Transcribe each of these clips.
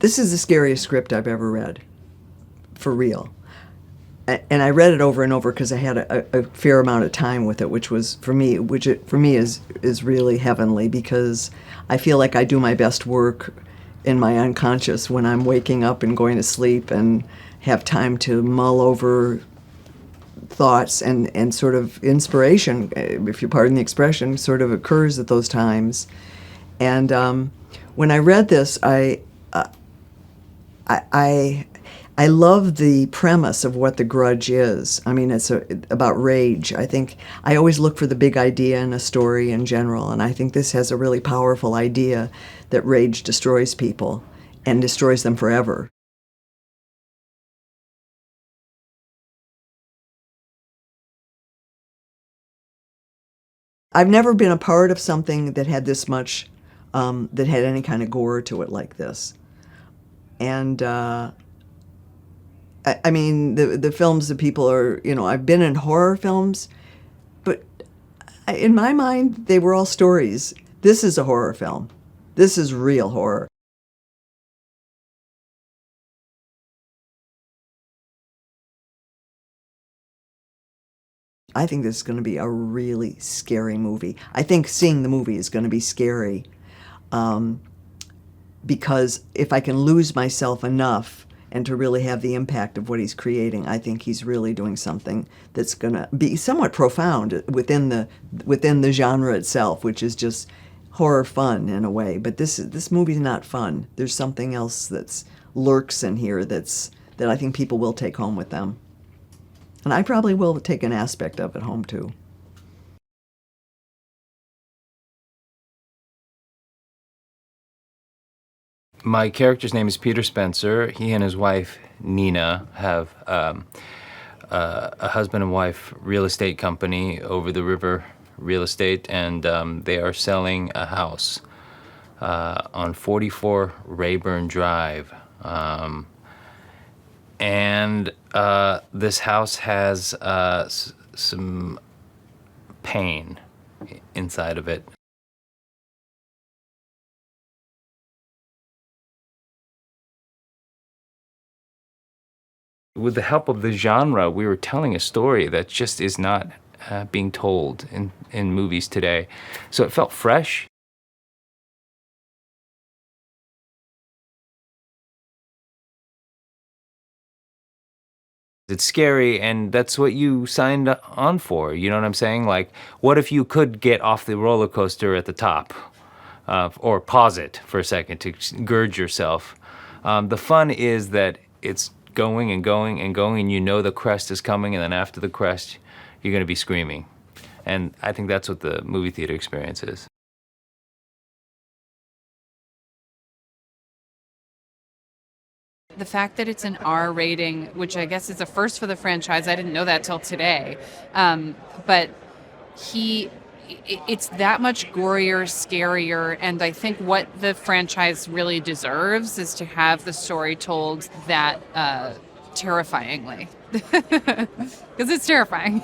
This is the scariest script I've ever read, for real. And I read it over and over because I had a fair amount of time with it, which for me is really heavenly, because I feel like I do my best work in my unconscious when I'm waking up and going to sleep and have time to mull over thoughts, and sort of inspiration, if you pardon the expression, sort of occurs at those times. And when I read this, I love the premise of what The Grudge is. I mean, it's about rage. I think I always look for the big idea in a story in general, and I think this has a really powerful idea that rage destroys people and destroys them forever. I've never been a part of something that had this much, that had any kind of gore to it like this. And I mean, the films that people are, I've been in horror films, but in my mind, they were all stories. This is a horror film. This is real horror. I think this is going to be a really scary movie. I think seeing the movie is going to be scary, because if I can lose myself enough and to really have the impact of what he's creating, I think he's really doing something that's going to be somewhat profound within the genre itself, which is just horror fun in a way. But this movie's not fun. There's something else that lurks in here that I think people will take home with them. And I probably will take an aspect of it home too. My character's name is Peter Spencer. He and his wife, Nina, have a husband and wife real estate company, Over the River Real Estate, and they are selling a house on 44 Rayburn Drive. And this house has some pain inside of it. With the help of the genre, we were telling a story that just is not being told in movies today. So it felt fresh. It's scary, and that's what you signed on for. You know what I'm saying? Like, what if you could get off the roller coaster at the top? Or pause it for a second to gird yourself. The fun is that it's going and going and going, and you know the crest is coming, and then after the crest, you're going to be screaming. And I think that's what the movie theater experience is. The fact that it's an R rating, which I guess is a first for the franchise, I didn't know that till today. But it's that much gorier, scarier, and I think what the franchise really deserves is to have the story told that terrifyingly, because it's terrifying.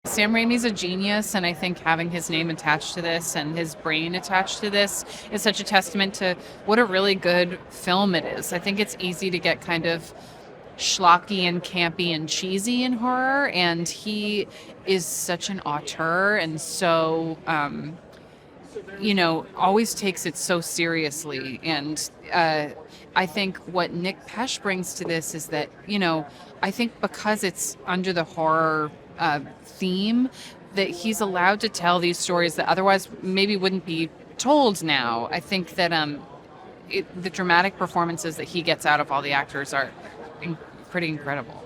Sam Raimi's a genius, and I think having his name attached to this and his brain attached to this is such a testament to what a really good film it is. I think it's easy to get kind of schlocky and campy and cheesy in horror, and he is such an auteur and so, always takes it so seriously. And I think what Nick Pesce brings to this is that, I think because it's under the horror theme, that he's allowed to tell these stories that otherwise maybe wouldn't be told now. I think that the dramatic performances that he gets out of all the actors are pretty incredible.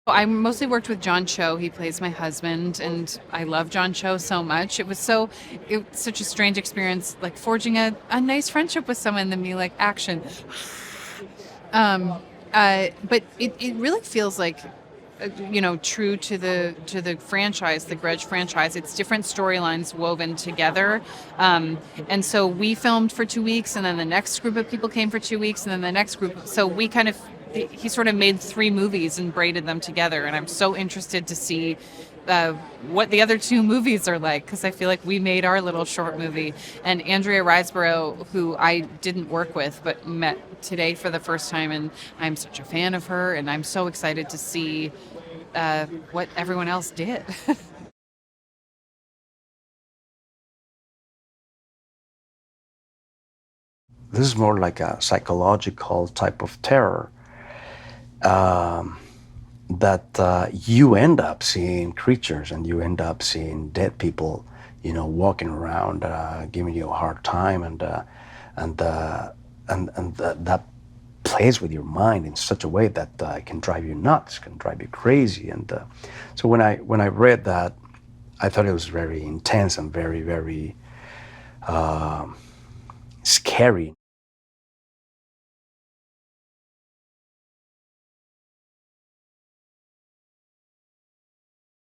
I mostly worked with John Cho. He plays my husband, and I love John Cho so much. It was such a strange experience, like forging a nice friendship with someone, then be like, action. But it really feels like true to the franchise, the Grudge franchise. It's different storylines woven together, and so we filmed for 2 weeks, and then the next group of people came for 2 weeks, and then the next group. So we kind of he sort of made 3 movies and braided them together, and I'm so interested to see what the other 2 movies are like, because I feel like we made our little short movie. And Andrea Riseborough, who I didn't work with but met today for the first time, and I'm such a fan of her, and I'm so excited to see what everyone else did. This is more like a psychological type of terror that you end up seeing creatures, and you end up seeing dead people, walking around, giving you a hard time, and that plays with your mind in such a way that it can drive you nuts, can drive you crazy. And so when I read that, I thought it was very intense and very, very scary.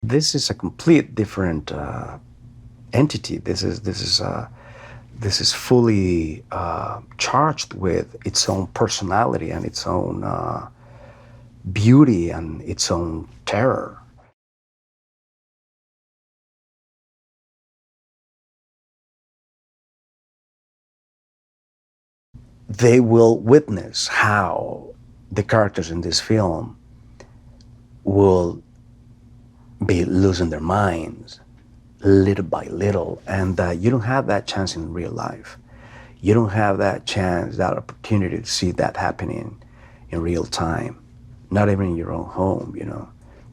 This is a complete different entity. This is fully charged with its own personality and its own beauty and its own terror. They will witness how the characters in this film will be losing their minds little by little, and you don't have that chance in real life. You don't have that chance, that opportunity to see that happening in real time, not even in your own home,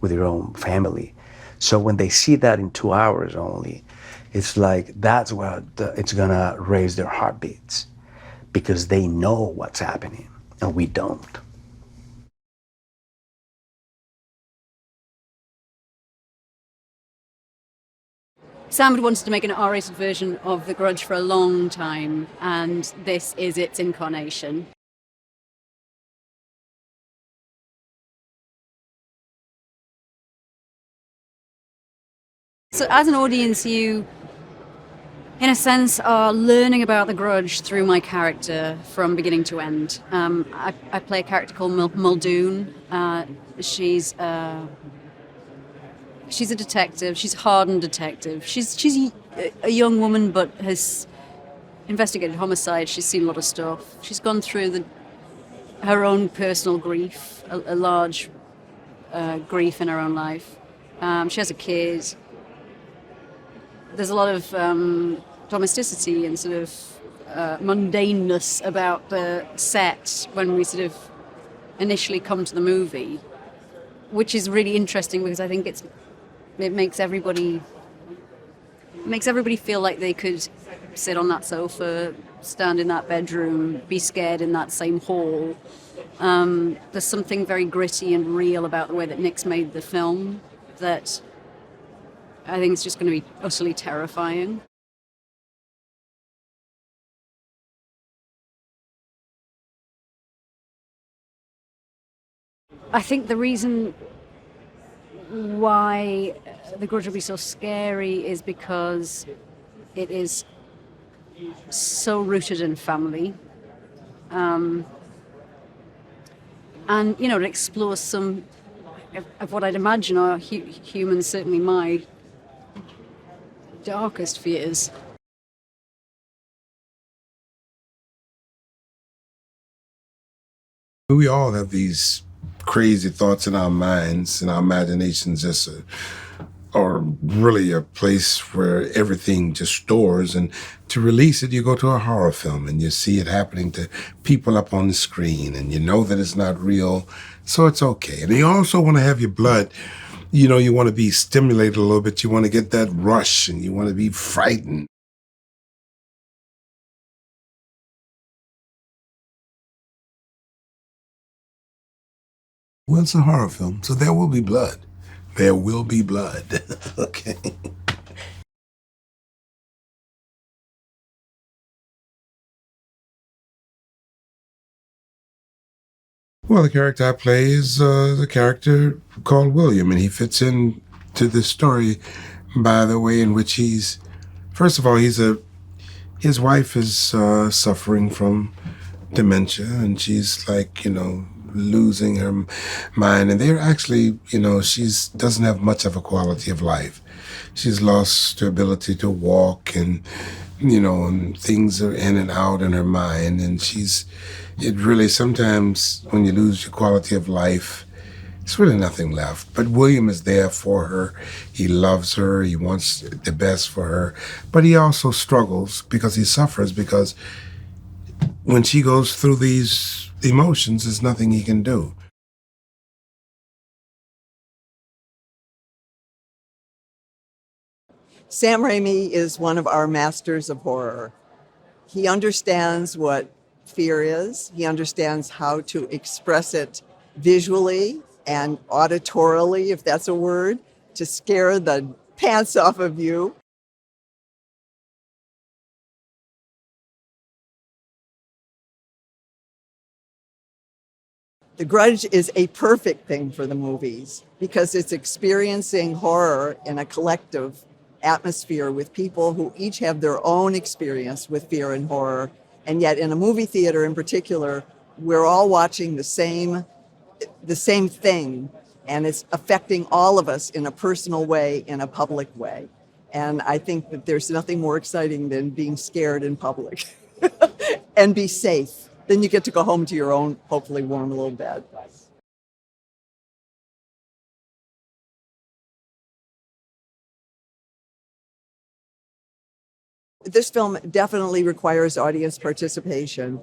with your own family. So when they see that in 2 hours only, it's like that's what it's gonna raise their heartbeats, because they know what's happening and we don't. Sam had wanted to make an R-rated version of The Grudge for a long time, and this is its incarnation. So as an audience, you, in a sense, are learning about The Grudge through my character from beginning to end. I play a character called Muldoon. She's a detective. She's a hardened detective. She's a young woman, but has investigated homicide. She's seen a lot of stuff. She's gone through her own personal grief, a large grief in her own life. She has a kid. There's a lot of domesticity and sort of mundaneness about the set when we sort of initially come to the movie, which is really interesting because I think it makes everybody feel like they could sit on that sofa, stand in that bedroom, be scared in that same hall. There's something very gritty and real about the way that Nick's made the film that I think it's just going to be utterly terrifying. I think the reason why The Grudge will be so scary is because it is so rooted in family. And, it explores some of what I'd imagine are humans, certainly my darkest fears. We all have these crazy thoughts in our minds, and our imaginations just are really a place where everything just stores. And to release it, you go to a horror film and you see it happening to people up on the screen, and you know that it's not real, so it's okay. And you also want to have your blood, you want to be stimulated a little bit. You want to get that rush, and you want to be frightened. Well, it's a horror film, so there will be blood. There will be blood. Okay. Well, the character I play is the character called William, and he fits in to this story by the way in which he's, first of all, his wife is suffering from dementia, and she's like, losing her mind, and they're actually, she's doesn't have much of a quality of life. She's lost her ability to walk, and and things are in and out in her mind, and it really, sometimes when you lose your quality of life, it's really nothing left. But William is there for her. He loves her. He wants the best for her. But he also struggles because he suffers, because when she goes through these emotions, there's nothing he can do. Sam Raimi is one of our masters of horror. He understands what fear is. He understands how to express it visually and auditorily, if that's a word, to scare the pants off of you. The Grudge is a perfect thing for the movies because it's experiencing horror in a collective atmosphere with people who each have their own experience with fear and horror. And yet in a movie theater in particular, we're all watching the same thing, and it's affecting all of us in a personal way, in a public way. And I think that there's nothing more exciting than being scared in public and be safe. Then you get to go home to your own, hopefully warm little bed. This film definitely requires audience participation.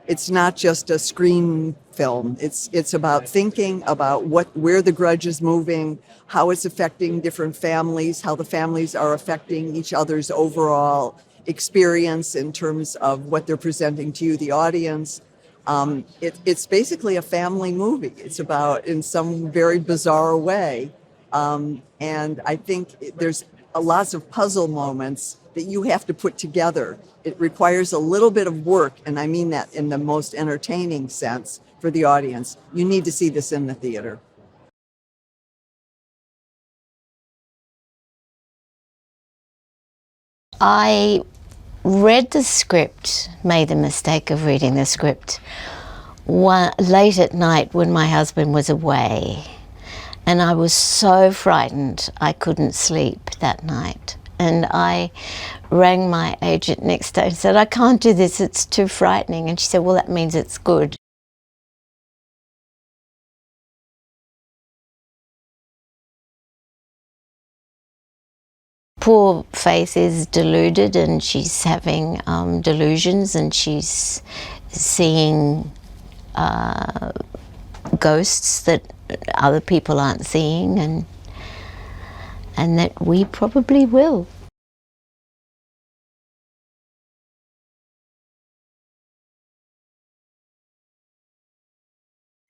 It's not just a screen film. It's about thinking about where the Grudge is moving, how it's affecting different families, how the families are affecting each other's overall experience in terms of what they're presenting to you, the audience. It's basically a family movie. It's about, in some very bizarre way. And I think there's lots of puzzle moments that you have to put together. It requires a little bit of work, and I mean that in the most entertaining sense for the audience. You need to see this in the theater. I read the script, made the mistake of reading the script late at night when my husband was away. And I was so frightened I couldn't sleep that night. And I rang my agent next day and said, I can't do this, it's too frightening. And she said, well, that means it's good. Poor Faith is deluded, and she's having delusions, and she's seeing ghosts that other people aren't seeing, and that we probably will.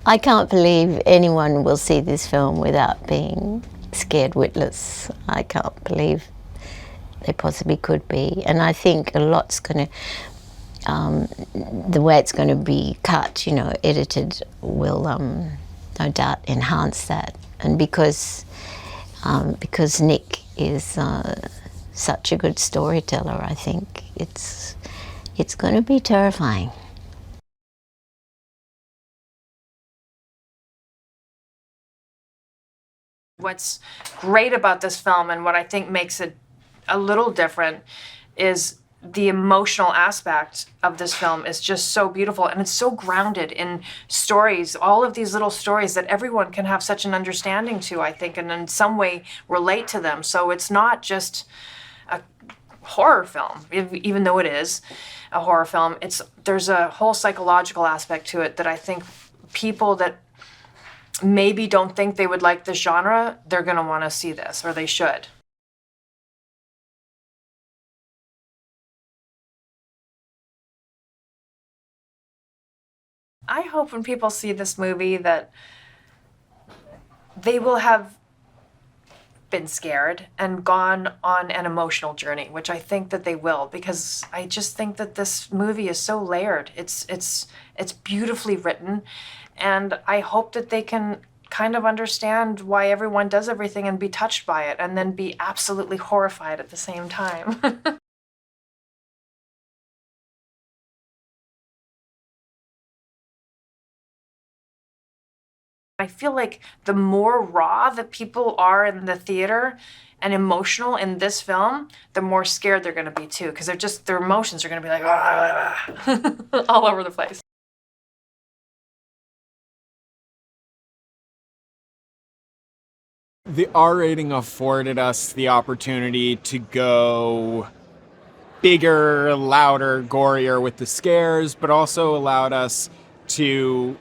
I can't believe anyone will see this film without being scared witless. I can't believe they possibly could be. And I think a lot's going to, the way it's going to be cut, edited, will no doubt enhance that. And because Nick is such a good storyteller, I think it's going to be terrifying. What's great about this film, and what I think makes it a little different, is the emotional aspect of this film is just so beautiful, and it's so grounded in stories, all of these little stories that everyone can have such an understanding to, I think, and in some way relate to them. So it's not just a horror film, even though it is a horror film. There's a whole psychological aspect to it that I think people that maybe don't think they would like this genre, they're going to want to see this, or they should. I hope when people see this movie that they will have been scared and gone on an emotional journey, which I think that they will, because I just think that this movie is so layered. It's beautifully written, and I hope that they can kind of understand why everyone does everything and be touched by it, and then be absolutely horrified at the same time. I feel like the more raw that people are in the theater and emotional in this film, the more scared they're going to be too, because their emotions are going to be like all over the place. The R rating afforded us the opportunity to go bigger, louder, gorier with the scares, but also allowed us to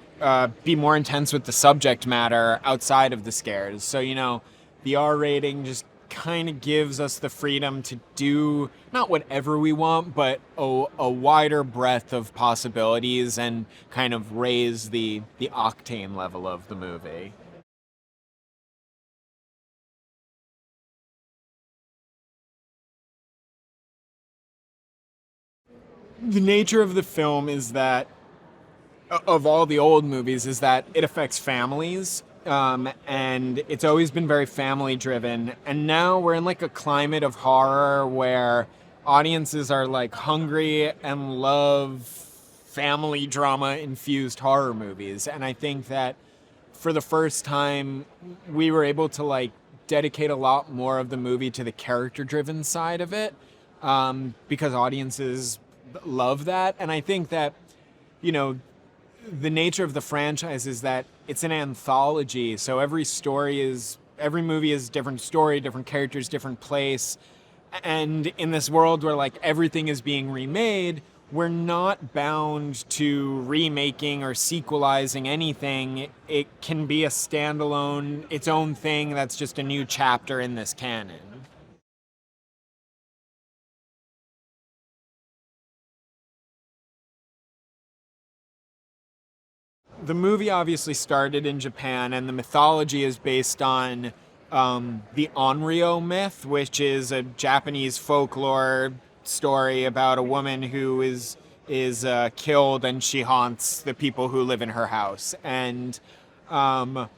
be more intense with the subject matter outside of the scares. So, you know, the R rating just kind of gives us the freedom to do not whatever we want, but a wider breadth of possibilities and kind of raise the octane level of the movie. The nature of the film is that, of all the old movies, is that it affects families, and it's always been very family driven. And now we're in like a climate of horror where audiences are like hungry and love family drama infused horror movies. And I think that for the first time, we were able to like dedicate a lot more of the movie to the character driven side of it, because audiences love that. And I think that, you know, the nature of the franchise is that it's an anthology, so every movie is different story, different characters, different place. And in this world where like everything is being remade, we're not bound to remaking or sequelizing anything. It can be a standalone, its own thing that's just a new chapter in this canon. The movie obviously started in Japan, and the mythology is based on the Onryo myth, which is a Japanese folklore story about a woman who is killed, and she haunts the people who live in her house. And the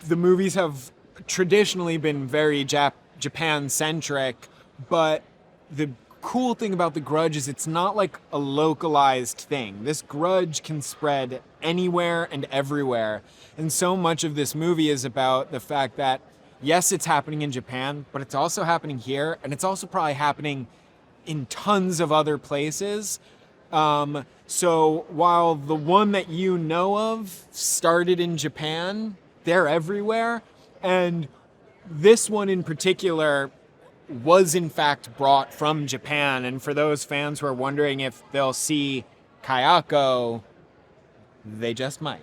movies have traditionally been very Japan-centric, but the cool thing about the Grudge is it's not like a localized thing. This grudge can spread anywhere and everywhere. And so much of this movie is about the fact that, yes, it's happening in Japan, but it's also happening here, and it's also probably happening in tons of other places. So while the one that you know of started in Japan, they're everywhere. And this one in particular was in fact brought from Japan. And for those fans who are wondering if they'll see Kayako, they just might.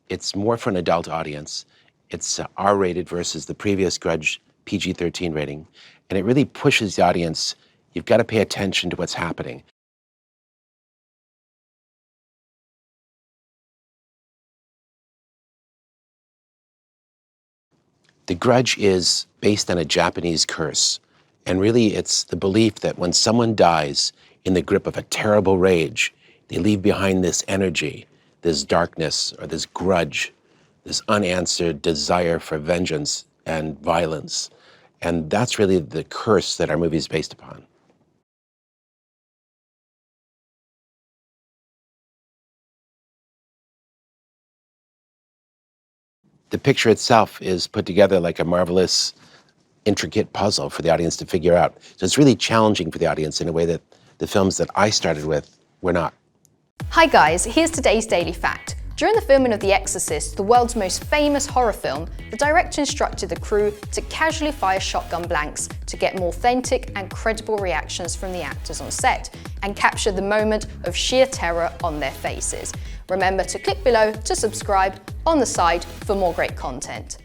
It's more for an adult audience. It's R-rated versus the previous Grudge PG-13 rating. And it really pushes the audience. You've got to pay attention to what's happening. The Grudge is based on a Japanese curse. And really, it's the belief that when someone dies in the grip of a terrible rage, they leave behind this energy, this darkness, or this grudge, this unanswered desire for vengeance and violence. And that's really the curse that our movie is based upon. The picture itself is put together like a marvelous, intricate puzzle for the audience to figure out. So it's really challenging for the audience in a way that the films that I started with were not. Hi guys, here's today's Daily Fact. During the filming of The Exorcist, the world's most famous horror film, the director instructed the crew to casually fire shotgun blanks to get more authentic and credible reactions from the actors on set and capture the moment of sheer terror on their faces. Remember to click below to subscribe on the side for more great content.